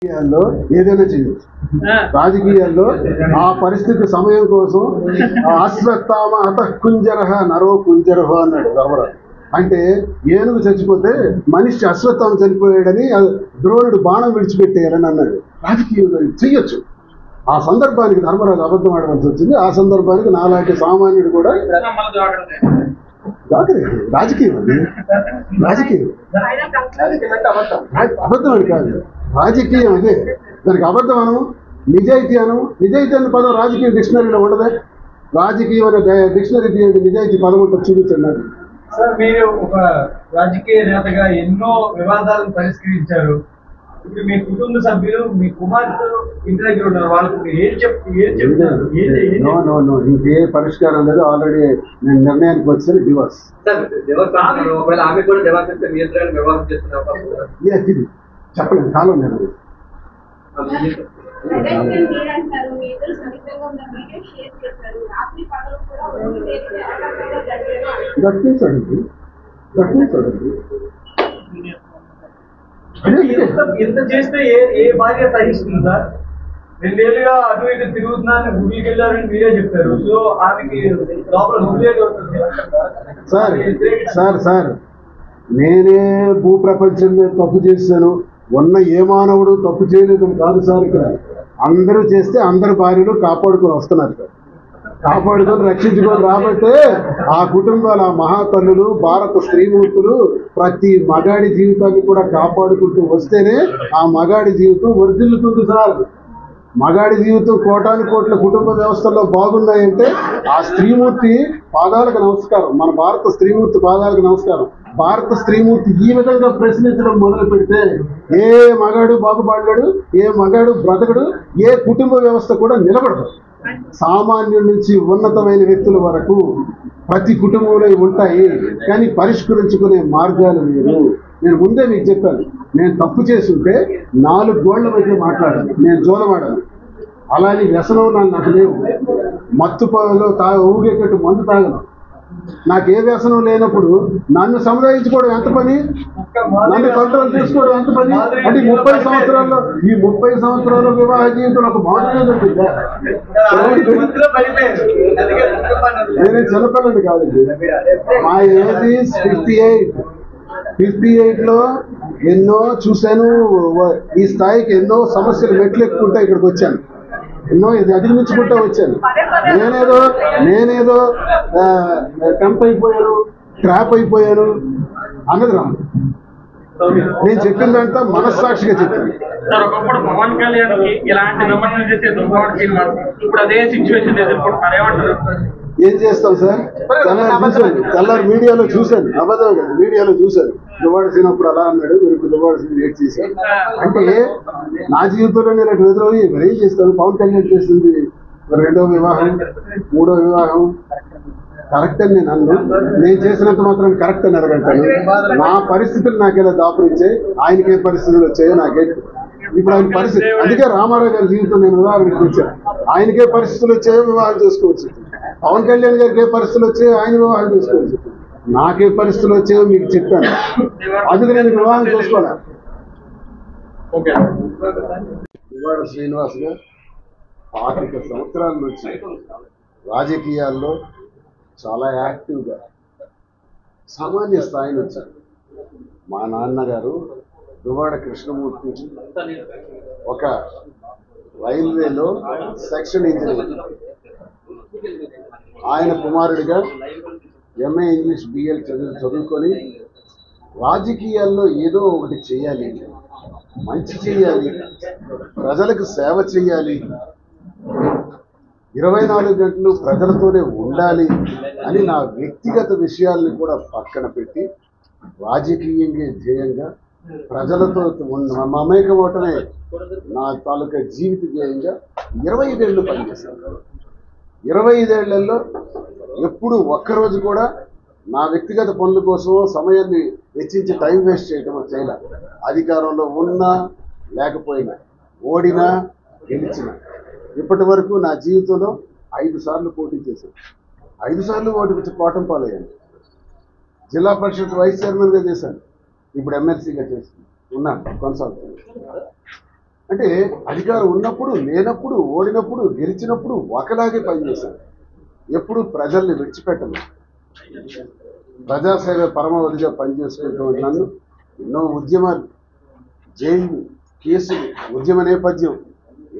రాజకీయాల్లో ఏదైనా చేయొచ్చు. రాజకీయాల్లో ఆ పరిస్థితి సమయం కోసం అశ్వత్థామ అత కుంజరహ నరో కుంజరహ అన్నాడు ధర్మరాజు. అంటే ఏనుగు చచ్చిపోతే మనిషి అశ్వత్థామ చనిపోయాడని ద్రోణుడు బాణం విడిచిపెట్టేయాలని అన్నాడు. రాజకీయంగా చెయ్యొచ్చు. ఆ సందర్భానికి ధర్మరాజు అబద్ధం ఆడవలసి వచ్చింది. ఆ సందర్భానికి నాలాంటి సామాన్యుడు కూడా రాజకీయం అది రాజకీయం అబద్ధం అని కాదు, రాజకీయం అదే. దానికి అబద్ధం అను, నిజాయితీ అను. నిజాయితీ అనే పదం రాజకీయ డిక్షనరీలో ఉండదే. రాజకీయం అనే డిక్షనరీ తీయండి, నిజాయితీ పదం ఉంటుంది చూపించండి నాకు. సార్, మీరు ఒక రాజకీయ నేతగా ఎన్నో వివాదాలను పరిష్కరించారు. ఇప్పుడు మీ కుటుంబ సభ్యులు, మీ కుమార్తె ఇంటి దగ్గర ఉన్నారు, వాళ్ళకి ఏం చెప్తారు? ఇంకే పరిష్కారం లేదు. ఆల్రెడీ నేను నిర్ణయానికి వచ్చాను, డివోర్స్. చెప్పలేదు, కాలం నిర్ణయం. దక్కించండి. ఎంత చేస్తే ఏ భార్య సహిస్తుంది సార్? 2 ఏళ్ళుగా అటు ఇటు తిరుగుతున్నాను, గుడికి వెళ్ళారని మీరే చెప్పారు. సో ఆమెకి లోపల సార్ నేనే భూప్రపంచం మీద తప్పు చేశాను, ఉన్న ఏ మానవుడు తప్పు చేయలేదని కాదు సార్. ఇక్కడ అందరూ చేస్తే అందరి భార్యలు కాపాడుకొని వస్తున్నారు సార్. కాపాడుకొని రక్షించుకొని రాబట్టే ఆ కుటుంబాల మహాతల్లులు, భారత స్త్రీమూర్తులు ప్రతి మగాడి జీవితాన్ని కూడా కాపాడుకుంటూ వస్తేనే ఆ మగాడి జీవితం వర్ధిల్లుతుంది సార్. మగాడి జీవితం కోటాను కోట్ల కుటుంబ వ్యవస్థల్లో బాగున్నాయంటే ఆ స్త్రీమూర్తి పాదాలకు నమస్కారం. మన భారత స్త్రీమూర్తి పాదాలకు నమస్కారం. భారత స్త్రీమూర్తి ఈ విధంగా ప్రశ్నించడం మొదలు పెడితే ఏ మగాడు బాగుపడలేడు, ఏ మగాడు బ్రతకడు, ఏ కుటుంబ వ్యవస్థ కూడా నిలబడదు. సామాన్యుల నుంచి ఉన్నతమైన వ్యక్తుల వరకు ప్రతి కుటుంబంలో ఉంటాయి, కానీ పరిష్కరించుకునే మార్గాలు వేరు. నేను ముందే మీకు చెప్పాను, నేను తప్పు చేసి ఉంటే 4 గోళ్ల మధ్య మాట్లాడాను, నేను జోలవాడాను. అలాని వ్యసనం నాకు లేవు. మత్తు ఊగేటట్టు మందు తాగను. నాకు ఏ వ్యసనం లేనప్పుడు నన్ను సముదాయించుకోవడం ఎంత పని, నన్ను కంట్రోల్ చేసుకోవడం ఎంత పని? అంటే 30 సంవత్సరాల్లో వివాహ జీవితంలో ఒక మాటలు ఉంటుందా? నేనే చిన్నపిల్లని కాదండి. మా ఏజ్ 58లో ఎన్నో చూశాను. ఈ స్థాయికి ఎన్నో సమస్యలు మెట్లు ఎక్కుంటే ఇక్కడికి వచ్చాను. ఎన్నో ఇది అధిగమించుకుంటూ వచ్చాను. నేనేదో టెంప్ అయిపోయాను, ట్రాప్ అయిపోయాను అన్నది రాను. నేను చెప్పిందంతా మనస్సాక్షిగా చెప్పాను. ఒకప్పుడు పవన్ కళ్యాణ్ ఇలాంటి విమర్శలు చేసే దుర్గాడు శ్రీనివాస్ ఇప్పుడు అదే సిచ్యువేషన్ ఎదుర్కొంటున్నారు, ఏమంటారు? ఏం చేస్తాం సార్? తెల్లారి మీడియాలో చూశాను, అబద్ధం కదా, మీడియాలో చూశాను. దువ్వాడ సీనప్పుడు అలా అన్నాడు, మీరు ఇప్పుడు దువ్వాడ సీన్ ఏడ్ చేశాను. అంటే నా జీవితంలో నేను అటు ఎదురవి మరి ఏం చేస్తాను? పవన్ కళ్యాణ్ చేస్తుంది 2వ వివాహం, 3వ వివాహం కరెక్ట్ అని నేను అన్ను. నేను చేసినంత మాత్రం కరెక్ట్ అని అడగంటాను. నా పరిస్థితులు నాకెలా దాపురించాయి, ఆయనకే పరిస్థితులు వచ్చాయో నాకే. ఇప్పుడు ఆయన పరిస్థితి, అందుకే రామారావు గారి జీవితం నేను ఉదాహరణకి వచ్చాను. ఆయనకే పరిస్థితులు వచ్చాయో వివాహం చేసుకోవచ్చు. పవన్ కళ్యాణ్ గారికి ఏ పరిస్థితులు వచ్చాయో ఆయన వివాహం చేసుకోవచ్చు. నాకే పరిస్థితులు వచ్చాయో మీకు చెప్పాను, అందుకే నేను వివాహం చేసుకోలే. దువ్వాడ శ్రీనివాస్ గారు 25 సంవత్సరాల నుంచి రాజకీయాల్లో చాలా యాక్టివ్గా సామాన్య స్థాయిని వచ్చారు. మా నాన్నగారు దువ్వాడ కృష్ణమూర్తి ఒక రైల్వేలో సెక్షన్ ఇంజనీర్, ఆయన కుమారుడిగా ఎంఏ ఇంగ్లీష్ బిఎల్ చదువుకొని రాజకీయాల్లో ఏదో ఒకటి చేయాలి, మంచి చేయాలి, ప్రజలకు సేవ చేయాలి, 24 గంటలు ప్రజలతోనే ఉండాలి అని నా వ్యక్తిగత విషయాల్ని కూడా పక్కన పెట్టి రాజకీయంగా ధ్యేయంగా ప్రజలతో మమేకం అవటమే నా తాలూకా జీవిత ధ్యేయంగా 25 ఏళ్ళు పనిచేశాను. 25 ఏళ్లలో ఎప్పుడు ఒక్కరోజు కూడా నా వ్యక్తిగత పనుల కోసం సమయాన్ని వెచ్చించి టైం వేస్ట్ చేయటం చేయలే. అధికారంలో ఉన్నా లేకపోయినా, ఓడినా గెలిచినా, ఇప్పటి వరకు నా జీవితంలో 5 సార్లు పోటీ చేశాను. 5 సార్లు పోవటం పాలయ్యాను. జిల్లా పరిషత్ వైస్ చైర్మన్గా చేశాను, ఇప్పుడు ఎమ్మెల్సీగా చేస్తున్నాను, ఉన్నాను, కొనసాగుతున్నాను. అంటే అధికారం ఉన్నప్పుడు, లేనప్పుడు, ఓడినప్పుడు, గెలిచినప్పుడు ఒకలాగే పనిచేశాను. ఎప్పుడు ప్రజల్ని విడిచిపెట్టను. ప్రజాసేవ పరమావధిగా పనిచేసుకుంటూ నన్ను ఎన్నో ఉద్యమాలు, జైలు, కేసులు, ఉద్యమ నేపథ్యం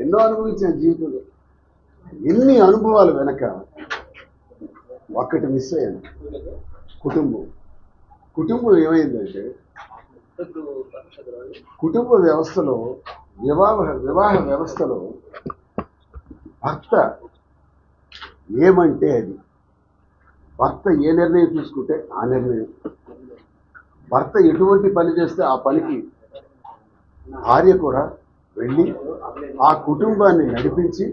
ఎన్నో అనుభవించాను జీవితంలో. ఎన్ని అనుభవాలు వెనక ఒక్కటి మిస్ అయ్యాను, కుటుంబం. కుటుంబం ఏమైందంటే కుటుంబ వ్యవస్థలో, వివాహ వ్యవస్థలో భర్త ఏమంటే అది, భర్త ఏ నిర్ణయం తీసుకుంటే ఆ నిర్ణయం, భర్త ఎటువంటి పని చేస్తే ఆ పనికి భార్య కూడా వెళ్ళి ఆ కుటుంబాన్ని నడిపించి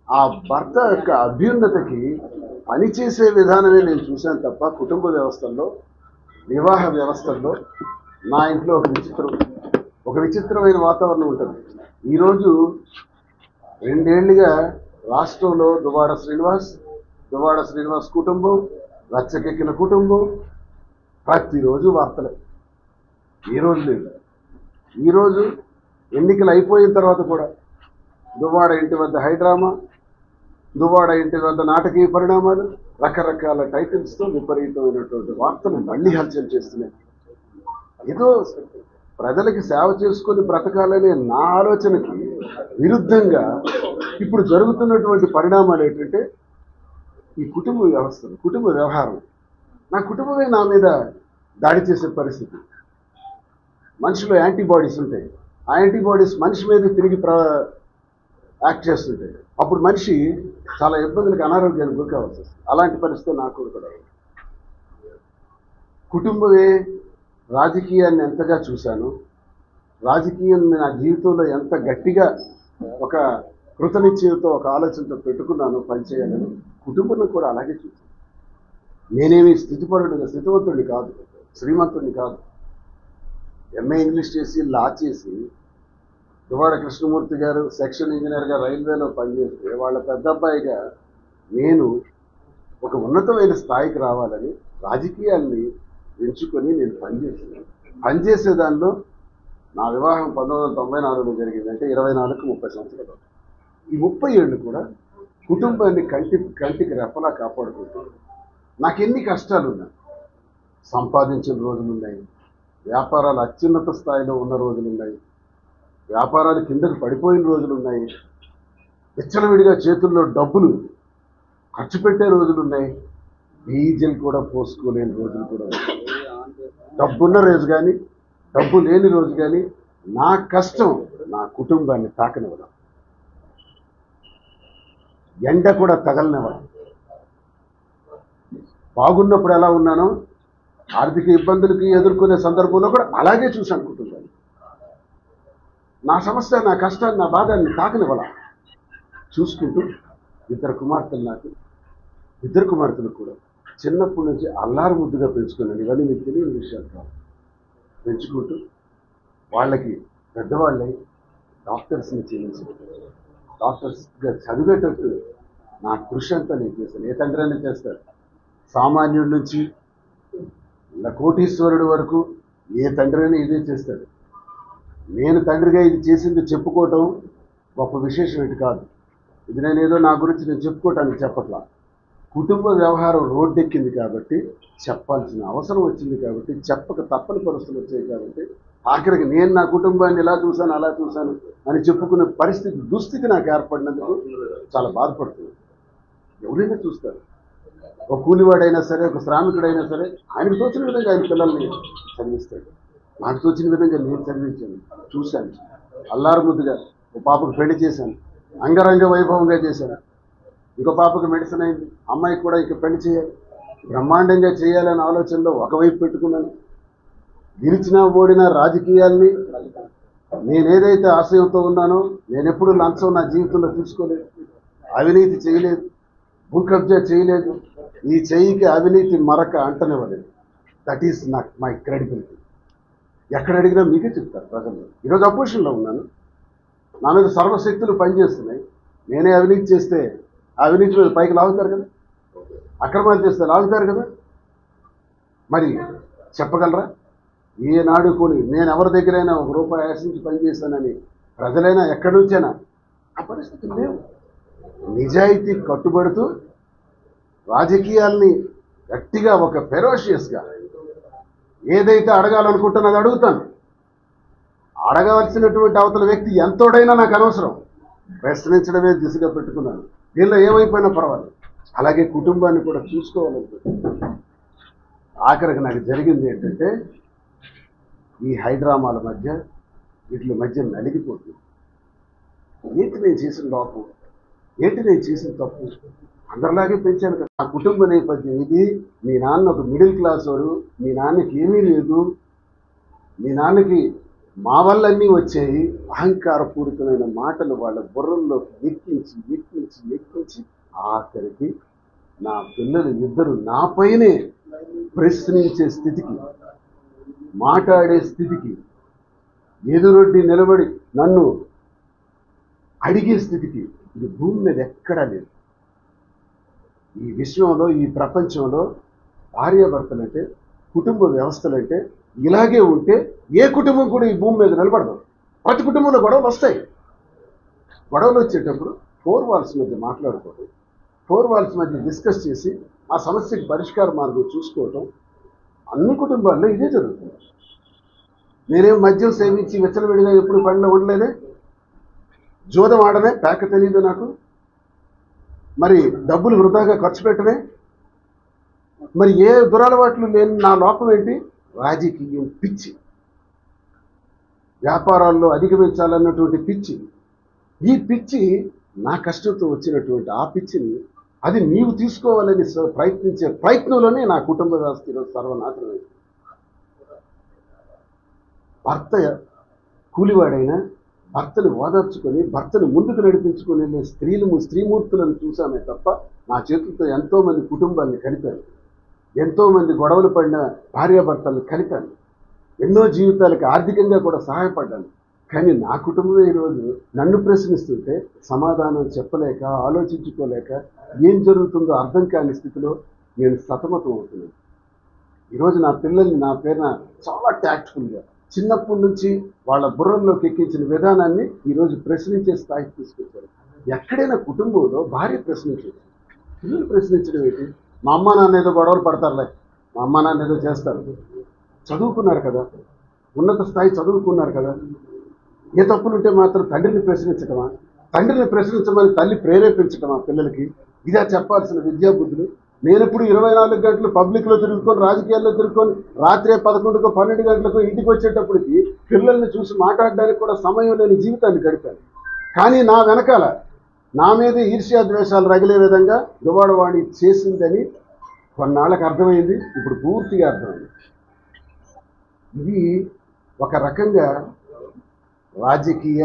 ఆ భర్త యొక్క అభ్యున్నతికి పనిచేసే విధానమే నేను చూశాను తప్ప కుటుంబ వ్యవస్థల్లో, వివాహ వ్యవస్థల్లో నా ఇంట్లో ఒక విచిత్రమైన వాతావరణం ఉంటుంది. ఈరోజు 2 ఏళ్లుగా రాష్ట్రంలో దువ్వాడ శ్రీనివాస్ కుటుంబం, రచ్చకెక్కిన కుటుంబం, ప్రతిరోజు వార్తలే. ఈరోజు లేదు. ఈరోజు ఎన్నికలు అయిపోయిన తర్వాత కూడా దువ్వాడ ఇంటి వద్ద హైడ్రామా, దువ్వాడ ఇంటి వద్ద నాటకీయ పరిణామాలు, రకరకాల టైటిల్స్తో విపరీతమైనటువంటి వార్తలు మళ్ళీ హల్చల్ చేస్తున్నాయి. ఏదో ప్రజలకి సేవ చేసుకొని బ్రతకాలనే నా ఆలోచనకి విరుద్ధంగా ఇప్పుడు జరుగుతున్నటువంటి పరిణామాలు ఏంటంటే ఈ కుటుంబ వ్యవస్థలు, కుటుంబ వ్యవహారం. నా కుటుంబమే నా మీద దాడి చేసే పరిస్థితి. మనిషిలో యాంటీబాడీస్ ఉంటాయి. ఆ యాంటీబాడీస్ మనిషి మీద తిరిగి యాక్ట్ చేస్తుంటాయి. అప్పుడు మనిషి చాలా ఇబ్బందులకు, అనారోగ్యానికి గురి కావాల్సి వస్తుంది. అలాంటి పరిస్థితి నాకు కూడా. కుటుంబమే రాజకీయాన్ని ఎంతగా చూశాను, రాజకీయాన్ని నా జీవితంలో ఎంత గట్టిగా ఒక కృతనిశ్చయంతో, ఒక ఆలోచనతో పెట్టుకున్నాను పనిచేయాలని, కుటుంబాన్ని కూడా అలాగే చూశాను. నేనేమి స్థితివంతుడిని కాదు, శ్రీమంతుడిని కాదు. ఎంఏ ఇంగ్లీష్ చేసి, లా చేసి, దువ్వాడ కృష్ణమూర్తి గారు సెక్షన్ ఇంజనీర్గా రైల్వేలో పనిచేస్తే వాళ్ళ పెద్ద అబ్బాయిగా నేను ఒక ఉన్నతమైన స్థాయికి రావాలని రాజకీయాల్ని ఎంచుకొని నేను పనిచేసే దానిలో నా వివాహం 1994లో జరిగింది. అంటే 24కు 30 సంవత్సరాలు. ఈ 30 ఏళ్ళు కూడా కుటుంబాన్ని కంటికి రెప్పలా కాపాడుకుంటూ నాకు ఎన్ని కష్టాలు ఉన్నాయి. సంపాదించిన రోజులు ఉన్నాయి, వ్యాపారాలు అత్యున్నత స్థాయిలో ఉన్న రోజులు ఉన్నాయి, వ్యాపారాలు కిందకు పడిపోయిన రోజులు ఉన్నాయి, విచ్చలవిడిగా చేతుల్లో డబ్బులు ఖర్చు పెట్టే రోజులు ఉన్నాయి, డీజిల్ కూడా పోసుకోలేని రోజులు కూడా ఉన్నాయి. డబ్బున్న రోజు కానీ, డబ్బు లేని రోజు కానీ నా కష్టం నా కుటుంబాన్ని తాకనివ్వడం, ఎండ కూడా తగలనివ్వడం. బాగున్నప్పుడు ఎలా ఉన్నానో ఆర్థిక ఇబ్బందులకి ఎదుర్కొనే సందర్భంలో కూడా అలాగే చూశాను కుటుంబాన్ని. నా సమస్య, నా కష్టాన్ని, నా బాధని తాకనివ్వాల చూసుకుంటూ 2 కుమార్తెలు, నాకు 2 కుమార్తెలు కూడా చిన్నప్పటి నుంచి అల్లారు ముద్దుగా పెంచుకున్నాను. ఇవన్నీ మీకు తెలియని విషయాలు కాదు. పెంచుకుంటూ వాళ్ళకి పెద్దవాళ్ళై డాక్టర్స్ని చేయించి, డాక్టర్స్గా చదివేటట్టు నా కృషి అంతా నేను చేశాను. ఏ తండ్రి అయినా చేస్తారు. సామాన్యుడి నుంచి కోటీశ్వరుడు వరకు ఏ తండ్రి అయినా ఇదే చేస్తాడు. నేను తండ్రిగా ఇది చేసింది చెప్పుకోవటం గొప్ప విశేషం ఏంటి కాదు. ఇది నేనేదో నా గురించి నేను చెప్పుకోవటానికి చెప్పట్లా. కుటుంబ వ్యవహారం రోడ్డెక్కింది కాబట్టి, చెప్పాల్సిన అవసరం వచ్చింది కాబట్టి, చెప్పక తప్పని పరిస్థితులు వచ్చాయి కాబట్టి, ఆఖరికి నేను నా కుటుంబాన్ని ఇలా చూశాను, అలా చూశాను అని చెప్పుకునే దుస్థితి నాకు ఏర్పడినందుకు చాలా బాధపడుతుంది. ఎవరైనా చూస్తారు. ఒక కూలివాడైనా సరే, ఒక శ్రామికుడైనా సరే, ఆయనకు తోచిన విధంగా ఆయన పిల్లల్ని చదివిస్తాడు. నాకు తోచిన విధంగా నేను చదివించాను, చూశాను. అల్లారు ముద్దుగా ఒక పాపకు పెళ్లి చేశాను, అంగరంగ వైభవంగా చేశాను. ఇంకో పాపకు మెడిసిన్ అయింది, అమ్మాయికి కూడా ఇక పెళ్లి చేయాలి, బ్రహ్మాండంగా చేయాలనే ఆలోచనలో ఒకవైపు పెట్టుకున్నాను. గెలిచినా ఓడినా రాజకీయాల్ని నేనేదైతే ఆశయంతో ఉన్నానో, నేనెప్పుడు లంచం నా జీవితంలో తీసుకోలేదు, అవినీతి చేయలేదు, భూ కబ్జా చేయలేదు, ఈ చెయ్యికి అవినీతి మరక అంటనివ్వలేదు. That is not my credibility. ఎక్కడ అడిగినా మీకే చెప్తారు ప్రజలు. ఈరోజు అపోజిషన్లో ఉన్నాను, నా మీద సర్వశక్తులు పనిచేస్తున్నాయి. నేనే అవినీతి చేస్తే ఆ అవినీతి మీద పైకి లాగుతారు కదా, అక్రమాలు చేస్తే లాగుతారు కదా. మరి చెప్పగలరా? ఏనాడు కొని నేను ఎవరి దగ్గరైనా ₹1 ఆశించి పనిచేశానని ప్రజలైనా ఎక్కడి నుంచైనా ఆ పరిస్థితులు లేవు. నిజాయితీ కట్టుబడుతూ రాజకీయాల్ని గట్టిగా ఒక ఫెరోషియస్గా ఏదైతే అడగాలనుకుంటున్నది అడుగుతాను. అడగవలసినటువంటి అవతల వ్యక్తి ఎంతోడైనా నాకు అనవసరం, ప్రశ్నించడమే దిశగా పెట్టుకున్నాను. దీనిలో ఏమైపోయినా పర్వాలేదు. అలాగే కుటుంబాన్ని కూడా చూసుకోవాలనుకుంటున్నాను. ఆఖరికి నాకు జరిగింది ఏంటంటే, ఈ హైడ్రామాల మధ్య వీటి మధ్య నలిగిపోతుంది. ఏంటి నేను చేసిన లోపం, ఏంటి నేను చేసిన తప్పు, అందరిలాగే పెంచాను కదా. నా కుటుంబ నేపథ్యం ఇది. మీ నాన్న ఒక మిడిల్ క్లాస్ వాడు, మీ నాన్నకి ఏమీ లేదు, మీ నాన్నకి మా వల్లన్నీ వచ్చాయి. అహంకారపూరితమైన మాటలు వాళ్ళ బుర్రల్లోకి ఎక్కించి ఎక్కించి ఎక్కించి ఆఖరికి నా పిల్లలు ఇద్దరు నాపైనే ప్రశ్నించే స్థితికి, మాట్లాడే స్థితికి, ఎదురొడ్డి నిలబడి నన్ను అడిగే స్థితికి ఇది భూమి మీద ఎక్కడా లేదు. ఈ విశ్వంలో, ఈ ప్రపంచంలో భార్యాభర్తలంటే, కుటుంబ వ్యవస్థలంటే ఇలాగే ఉంటే ఏ కుటుంబం కూడా ఈ భూమి మీద నిలబడదు. ప్రతి కుటుంబంలో గొడవలు వస్తాయి. గొడవలు వచ్చేటప్పుడు 4 వాల్స్ మధ్య మాట్లాడుకోవడం, 4 వాల్స్ మధ్య డిస్కస్ చేసి ఆ సమస్యకి పరిష్కార మార్గం చూసుకోవటం అన్ని కుటుంబాల్లో ఇదే జరుగుతుంది. నేనేం మద్యం సేవించి విచ్చలవిడిగా ఎప్పుడు పనిలో ఉండలేదే, జోదం ఆడనే, పేక తెలియదు నాకు, మరి డబ్బులు వృధాగా ఖర్చు పెట్టనే, మరి ఏ దురలవాట్లు లేని నా లోపం ఏంటి? రాజకీయం పిచ్చి, వ్యాపారాల్లో అధిగమించాలన్నటువంటి పిచ్చి. ఈ పిచ్చి నా కష్టంతో వచ్చినటువంటి ఆ పిచ్చిని అది నీవు తీసుకోవాలని ప్రయత్నించే ప్రయత్నంలోనే నా కుటుంబ వ్యవస్థ ఈరోజు సర్వనాశనమైంది. భర్త కూలివాడైనా భర్తను ఓదార్చుకొని, భర్తను ముందుకు నడిపించుకొని వెళ్ళే స్త్రీమూర్తులను చూసామే తప్ప నా చేతులతో ఎంతోమంది కుటుంబాన్ని కలిపాను, ఎంతోమంది గొడవలు పడిన భార్యాభర్తలను కలిపాను, ఎన్నో జీవితాలకు ఆర్థికంగా కూడా సహాయపడ్డాను. కానీ నా కుటుంబమే ఈరోజు నన్ను ప్రశ్నిస్తుంటే సమాధానం చెప్పలేక, ఆలోచించుకోలేక, ఏం జరుగుతుందో అర్థం కాని స్థితిలో నేను సతమతం అవుతున్నాను. ఈరోజు నా పిల్లల్ని నా పేరున చాలా ట్యాక్ట్ఫుల్గా చిన్నప్పటి నుంచి వాళ్ళ బుర్రల్లోకి ఎక్కించిన విధానాన్ని ఈరోజు ప్రశ్నించే స్థాయికి తీసుకొచ్చారు. ఎక్కడైనా కుటుంబంలో భార్య ప్రశ్నించేది, పిల్లలు ప్రశ్నించడం ఏంటి? మా అమ్మ నాన్న ఏదో గొడవలు పడతారులే, మా అమ్మ నాన్న ఏదో చేస్తారు, చదువుకున్నారు కదా, ఉన్నత స్థాయి చదువుకున్నారు కదా, ఏ తప్పులుంటే మాత్రం తండ్రిని ప్రశ్నించటమా? తండ్రిని ప్రశ్నించమని తల్లి ప్రేరేపించటమా పిల్లలకి? ఇదా చెప్పాల్సిన విద్యాబుద్ధులు? నేను ఇప్పుడు 24 గంటలు పబ్లిక్లో తిరుగుకొని, రాజకీయాల్లో తిరుగుకొని, రాత్రి 11కో 12 గంటలకు ఇంటికి వచ్చేటప్పటికి పిల్లల్ని చూసి మాట్లాడడానికి కూడా సమయం లేని జీవితాన్ని గడిపాను. కానీ నా వెనకాల నా మీద ఈర్ష్యాద్వేషాలు రగిలే విధంగా దువాడవాణి చేసిందని కొన్నాళ్ళకు అర్థమైంది, ఇప్పుడు పూర్తిగా అర్థమైంది. ఇది ఒక రకంగా రాజకీయ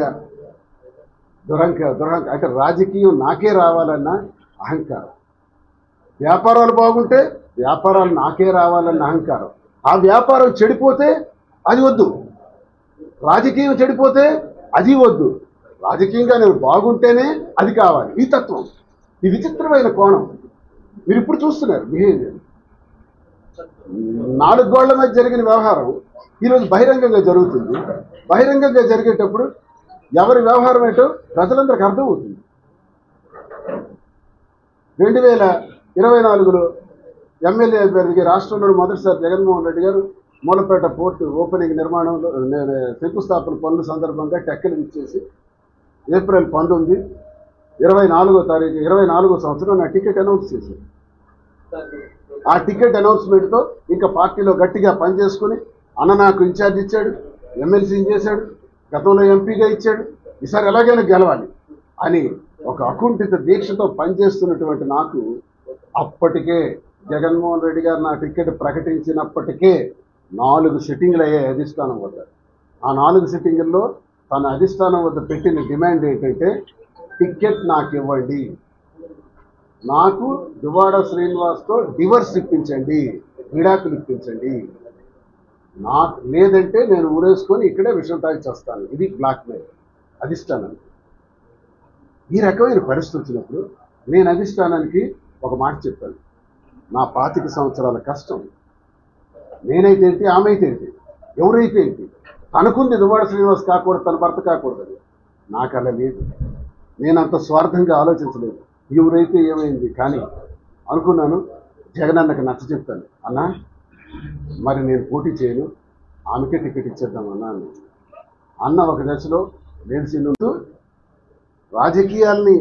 దురహంకారం. అంటే రాజకీయం నాకే రావాలన్న అహంకారం, వ్యాపారాలు బాగుంటే వ్యాపారాలు నాకే రావాలన్న అహంకారం, ఆ వ్యాపారం చెడిపోతే అది వద్దు, రాజకీయం చెడిపోతే అది వద్దు, రాజకీయంగా నేను బాగుంటేనే అది కావాలి. ఈ తత్వం, ఈ విచిత్రమైన కోణం మీరు ఇప్పుడు చూస్తున్నారు. బిహేవియర్ 4 గోళ్ల మధ్య జరిగిన వ్యవహారం ఈరోజు బహిరంగంగా జరుగుతుంది. బహిరంగంగా జరిగేటప్పుడు ఎవరి వ్యవహారం ఏంటో ప్రజలందరికీ అర్థమవుతుంది. 2024లో ఎమ్మెల్యే అభ్యర్థికి రాష్ట్రంలో మొదటిసారి జగన్మోహన్ రెడ్డి గారు మూలపేట పోర్టు ఓపెనింగ్ నిర్మాణంలో శంకుస్థాపన పనుల సందర్భంగా టెక్కలు ఇచ్చేసి ఏప్రిల్ 19, 24వ సంవత్సరం నా టికెట్ అనౌన్స్ చేశారు. ఆ టికెట్ అనౌన్స్మెంట్తో ఇంకా పార్టీలో గట్టిగా పనిచేసుకుని, అన్న నాకు ఇన్ఛార్జ్ ఇచ్చాడు, ఎమ్మెల్సీని చేశాడు, గతంలో ఎంపీగా ఇచ్చాడు, ఈసారి ఎలాగైనా గెలవాలి అని ఒక అకుంఠిత దీక్షతో పనిచేస్తున్నటువంటి నాకు అప్పటికే జగన్మోహన్ రెడ్డి గారు నా టికెట్ ప్రకటించినప్పటికే 4 సిట్టింగ్లు అయ్యాయి అధిష్టానం వద్ద. ఆ 4 సిట్టింగుల్లో తన అధిష్టానం వద్ద పెట్టిన డిమాండ్ ఏంటంటే, టికెట్ నాకు ఇవ్వండి, నాకు దువ్వాడ శ్రీనివాస్తో డివర్స్ ఇప్పించండి, విడాకులు ఇప్పించండి, నాకు లేదంటే నేను ఊరేసుకొని ఇక్కడే విషయం తాగి చేస్తాను. ఇది బ్లాక్మెయిల్ అధిష్టానం. ఈ రకమైన పరిస్థితి వచ్చినప్పుడు నేను అధిష్టానానికి ఒక మాట చెప్పాను, నా 25 సంవత్సరాల కష్టం, నేనైతే ఏంటి, ఆమె అయితే ఏంటి, ఎవరైతే ఏంటి, తనకుంది దువ్వాడ శ్రీనివాస్ కాకూడదు, తన భర్త కాకూడదని, నాకు అలా లేదు. నేను అంత స్వార్థంగా ఆలోచించలేదు. ఎవరైతే ఏమైంది కానీ అనుకున్నాను జగనన్నకు నచ్చ చెప్తాను అన్నా, మరి నేను పోటీ చేయను, ఆమెకే టికెట్ ఇచ్చేద్దామన్నా అన్న. అన్న ఒక దశలో లేనిసిన్నుతూ రాజకీయాల్ని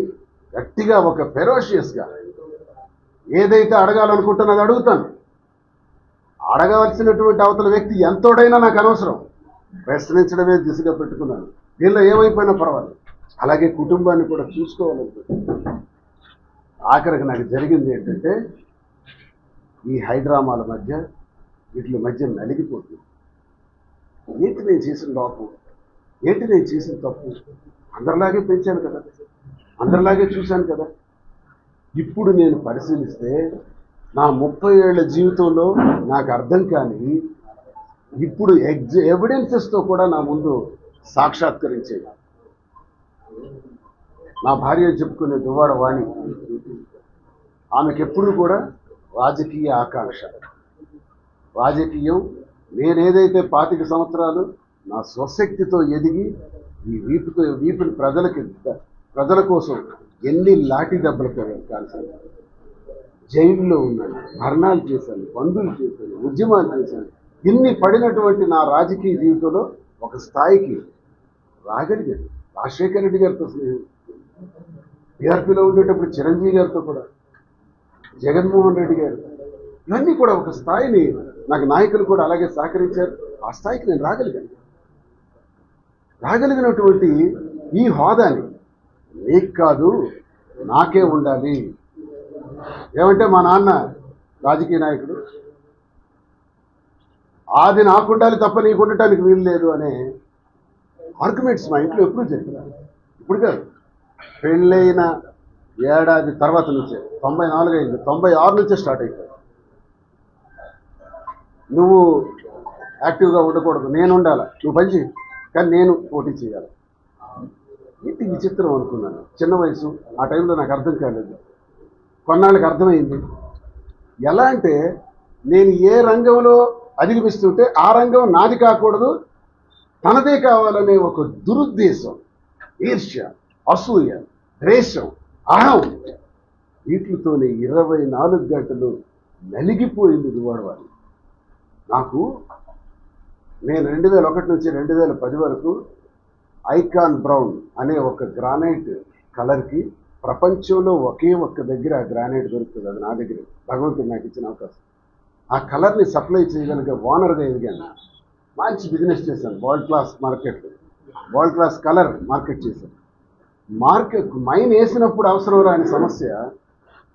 గట్టిగా ఒక ఫెరోషియస్గా ఏదైతే అడగాలనుకుంటున్నది అడుగుతాను. అడగవలసినటువంటి అవతల వ్యక్తి ఎంతోడైనా నాకు అనవసరం, ప్రశ్నించడమే దిశగా పెట్టుకున్నాను. దీనిలో ఏమైపోయినా పర్వాలేదు. అలాగే కుటుంబాన్ని కూడా చూసుకోవాలనుకుంటున్నాను. ఆఖరికి నాకు జరిగింది ఏంటంటే ఈ హైడ్రామాల మధ్య వీటి మధ్య నలిగిపోతుంది. ఏంటి నేను చేసిన లోపం, ఏంటి నేను చేసిన తప్పు? అందరిలాగే పెంచాను కదా, అందరిలాగే చూశాను కదా. ఇప్పుడు నేను పరిశీలిస్తే నా 30 ఏళ్ల జీవితంలో నాకు అర్థం కాని ఇప్పుడు ఎవిడెన్సెస్తో కూడా నా ముందు సాక్షాత్కరించేది. నా భార్య చెప్పుకునే దువ్వాడ వాణి, ఆమెకెప్పుడు కూడా రాజకీయ ఆకాంక్ష, రాజకీయం నేనేదైతే 25 సంవత్సరాలు నా స్వశక్తితో ఎదిగి ఈ వీపుని ప్రజల కోసం ఎన్ని లాఠీ దెబ్బలు కాల్చాను, జైల్లో ఉన్నాను, ధర్నాలు చేశాను, బంధువులు చేశాను, ఉద్యమాలు చేశాను. ఇన్ని పడినటువంటి నా రాజకీయ జీవితంలో ఒక స్థాయికి రాగలిగాను. రాజశేఖర రెడ్డి గారితో స్నేహం, టీఆర్పీలో ఉండేటప్పుడు చిరంజీవి గారితో కూడా, జగన్మోహన్ రెడ్డి గారు, ఇవన్నీ కూడా ఒక స్థాయిని నాకు నాయకులు కూడా అలాగే సహకరించారు. ఆ స్థాయికి నేను రాగలిగినటువంటి ఈ హోదాని నీకు కాదు నాకే ఉండాలి. ఏమంటే మా నాన్న రాజకీయ నాయకుడు, అది నాకు ఉండాలి తప్ప నీకు ఉండటానికి వీలు లేదు అనే ఆర్గ్యుమెంట్స్ మా ఇంట్లో ఎప్పుడూ జరిగినాయి. ఇప్పుడు కాదు, పెళ్ళైన ఏడాది తర్వాత నుంచే, 94 అయింది, 96 నుంచే స్టార్ట్ అయిపోయింది. నువ్వు యాక్టివ్గా ఉండకూడదు, నేను ఉండాలి, నువ్వు పని చేయి, కానీ నేను పోటీ చేయాలి. ఏంటి విచిత్రం అనుకున్నాను. చిన్న వయసు, ఆ టైంలో నాకు అర్థం కాలేదు. కొన్నాళ్ళకి అర్థమైంది. ఎలా అంటే నేను ఏ రంగంలో అధిగమిస్తుంటే ఆ రంగం నాది కాకూడదు, తనదే కావాలనే ఒక దురుద్దేశం, ఈర్ష్య, అసూయ, ద్వేషం, అహం, వీటితోనే 24 గంటలు నలిగిపోయింది దువ్వాడవాడి. నాకు నేను 2001 నుంచి 2010 వరకు ఐకాన్ బ్రౌన్ అనే ఒక గ్రానైట్ కలర్కి ప్రపంచంలో ఒకే ఒక్క దగ్గర ఆ గ్రానైట్ దొరుకుతుంది. అది నా దగ్గర, భగవంతుడు నాకు ఇచ్చిన అవకాశం. ఆ కలర్ని సప్లై చేయగలిగే ఓనర్గా ఎదిగాను. మంచి బిజినెస్ చేశాను. World class market, world class colour market చేశాను. మైన్ వేసినప్పుడు అవసరం రాని సమస్య,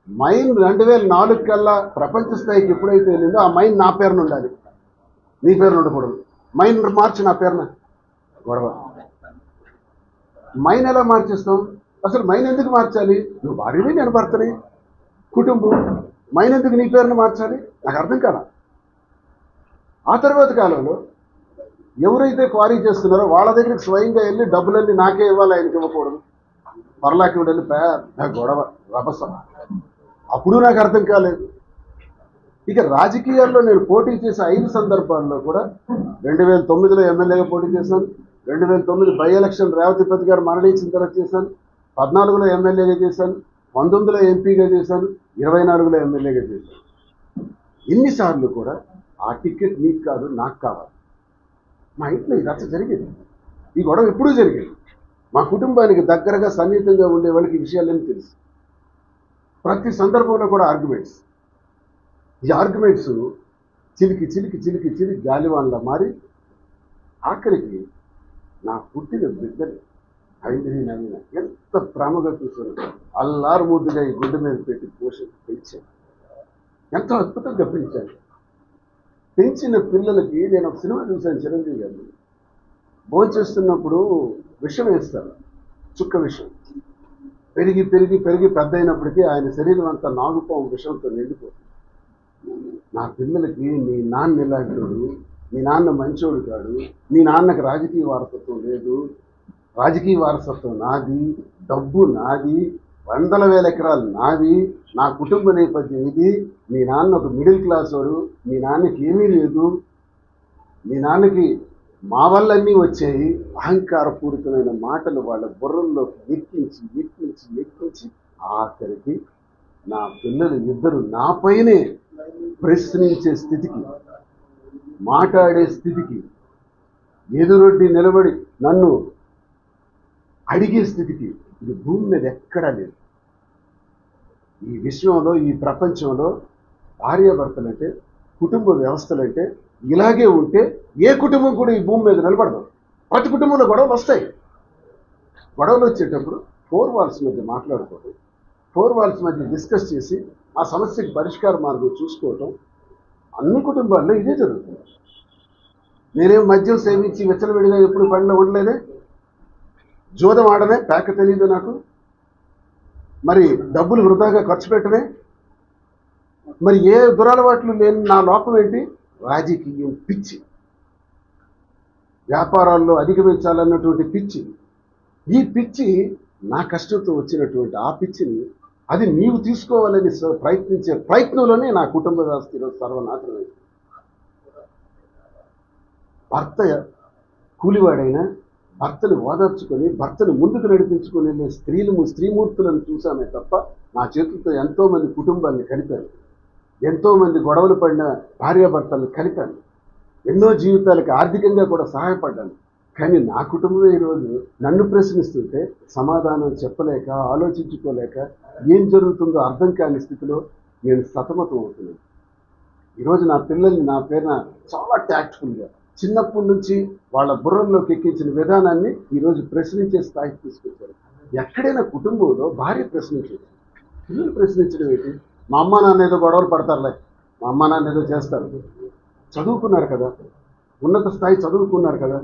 మైన్ 2004 కల్లా ప్రపంచ స్థాయికి ఎప్పుడైతే వెళ్ళిందో ఆ మైన్ నా పేరున ఉండాలి, నీ పేరున ఉండకూడదు. మైన్ మార్చి నా పేరున గొడవ. మైన్ ఎలా మార్చేస్తాం? అసలు మైన్ ఎందుకు మార్చాలి? నువ్వు భార్యని, నేను భర్తని, కుటుంబం, మైన్ ఎందుకు నీ పేరున మార్చాలి? నాకు అర్థం కాదా. ఆ తర్వాత కాలంలో ఎవరైతే క్వారీ చేస్తున్నారో వాళ్ళ దగ్గరికి స్వయంగా వెళ్ళి డబ్బులన్నీ నాకే ఇవ్వాలి, ఆయనకి ఇవ్వకూడదు, పర్లాకి వెళ్ళి పెద్ద గొడవ, రభస. అప్పుడు నాకు అర్థం కాలేదు. ఇక రాజకీయాల్లో నేను పోటీ చేసే 5 సందర్భాల్లో కూడా 2009లో ఎమ్మెల్యేగా పోటీ చేశాను, 2009 బై ఎలక్షన్ రేవతిపతి గారు మరణించిన తర్వాత చేశాను, 14లో ఎమ్మెల్యేగా చేశాను, 19లో ఎంపీగా చేశాను, 24లో ఎమ్మెల్యేగా చేశాను. ఇన్నిసార్లు కూడా ఆ టికెట్ నీకు కాదు నాకు కావాలి. మా ఇంట్లో ఈ రచ్చ జరిగేది, ఈ గొడవ ఎప్పుడూ జరిగేది. మా కుటుంబానికి దగ్గరగా సన్నిహితంగా ఉండే వాళ్ళకి ఈ విషయాలన్నీ తెలుసు. ప్రతి సందర్భంలో కూడా ఆర్గ్యుమెంట్స్. ఈ ఆర్గ్యుమెంట్స్ చిలికి చిలికి చిలికి చిలికి గాలివాన్లా మారి ఆఖరికి నా పుట్టిన బిడ్డలు హైదరి నవీన ఎంత ప్రేమగా చూశాను. అల్లారు ముద్దుగా ఈ గుడ్డ మీద పెట్టి పెంచాను. ఎంతో అద్భుతంగా పెంచాను. పెంచిన పిల్లలకి నేను ఒక సినిమా చూశాను, చిరంజీవి గారిని. భోంచేస్తున్నప్పుడు విషం వేస్తారు, చుక్క విషం. పెరిగి పెరిగి పెరిగి పెద్ద అయినప్పటికీ ఆయన శరీరం అంతా నాగుపాము విషంతో నిండిపోతుంది. నా పిల్లలకి మీ నాన్న ఇలాంటోడు, మీ నాన్న మంచోడు కాడు, మీ నాన్నకి రాజకీయ వారసత్వం లేదు, రాజకీయ వారసత్వం నాది, డబ్బు నాది, 100,000 ఎకరాలు నావి, నా కుటుంబ నేపథ్యం ఇది, మీ నాన్న ఒక మిడిల్ క్లాస్ వాడు, మీ నాన్నకి ఏమీ లేదు, మీ నాన్నకి మా వల్లన్నీ వచ్చాయి. అహంకారపూరితమైన మాటలు వాళ్ళ బుర్రల్లోకి ఎక్కించి ఆఖరికి నా పిల్లలు ఇద్దరు నాపైనే ప్రశ్నించే స్థితికి, మాట్లాడే స్థితికి, ఎదురొడ్డి నిలబడి నన్ను అడిగే స్థితికి ఇది భూమి మీద ఎక్కడా లేదు. ఈ విశ్వంలో, ఈ ప్రపంచంలో భార్యాభర్తలంటే, కుటుంబ వ్యవస్థలంటే ఇలాగే ఉంటే ఏ కుటుంబం కూడా ఈ భూమి మీద నిలబడదు. ప్రతి కుటుంబంలో గొడవలు వస్తాయి. గొడవలు వచ్చేటప్పుడు 4 వాల్స్ మధ్య మాట్లాడుకోవడం, 4 వాల్స్ మధ్య డిస్కస్ చేసి ఆ సమస్యకి పరిష్కార మార్గం చూసుకోవటం అన్ని కుటుంబాల్లో ఇదే జరుగుతుంది. నేనేం మద్యం సేవించి విచ్చలవిడిగా ఎప్పుడు పనిలో ఉండలేదే, జోదం ఆడనే, పేక తెలియదు నాకు, మరి డబ్బులు వృధాగా ఖర్చు పెట్టనే, మరి ఏ దురలవాట్లు లేని నా లోపం ఏంటి? రాజకీయం పిచ్చి, వ్యాపారాల్లో అధిగమించాలన్నటువంటి పిచ్చి. ఈ పిచ్చి నా కష్టంతో వచ్చినటువంటి ఆ పిచ్చిని అది నీవు తీసుకోవాలని ప్రయత్నించే ప్రయత్నంలోనే నా కుటుంబ వ్యవస్థ ఈరోజు సర్వనాశనమైంది. భర్త కూలివాడైనా భర్తను ఓదార్చుకొని భర్తను ముందుకు నడిపించుకొని వెళ్ళే స్త్రీమూర్తులను చూసామే తప్ప నా చేతులతో ఎంతోమంది కుటుంబాన్ని కలిపాను, ఎంతోమంది గొడవలు పడిన భార్యాభర్తలను కలిపాను, ఎన్నో జీవితాలకు ఆర్థికంగా కూడా సహాయపడ్డాను. కానీ నా కుటుంబమే ఈరోజు నన్ను ప్రశ్నిస్తుంటే సమాధానం చెప్పలేక, ఆలోచించుకోలేక, ఏం జరుగుతుందో అర్థం కాని స్థితిలో నేను సతమతం అవుతున్నాను. ఈరోజు నా పిల్లల్ని నా పేరున చాలా ట్యాక్ట్ఫుల్గా చిన్నప్పటి నుంచి వాళ్ళ బుర్రల్లోకి ఎక్కించిన విధానాన్ని ఈరోజు ప్రశ్నించే స్థాయికి తీసుకొచ్చారు. ఎక్కడైనా కుటుంబంలో భార్య ప్రశ్నించేది, పిల్లలు ప్రశ్నించడం ఏంటి? మా అమ్మ నాన్న ఏదో గొడవలు పడతారులే, మా అమ్మ నాన్న ఏదో చేస్తారు, చదువుకున్నారు కదా, ఉన్నత స్థాయి చదువుకున్నారు కదా,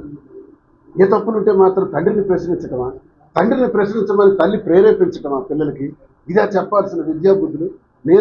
ఏ తప్పులుంటే మాత్రం తండ్రిని ప్రశ్నించటమా? తండ్రిని ప్రశ్నించమని తల్లి ప్రేరేపించటమా పిల్లలకి? ఇదా చెప్పాల్సిన విద్యాబుద్ధులు?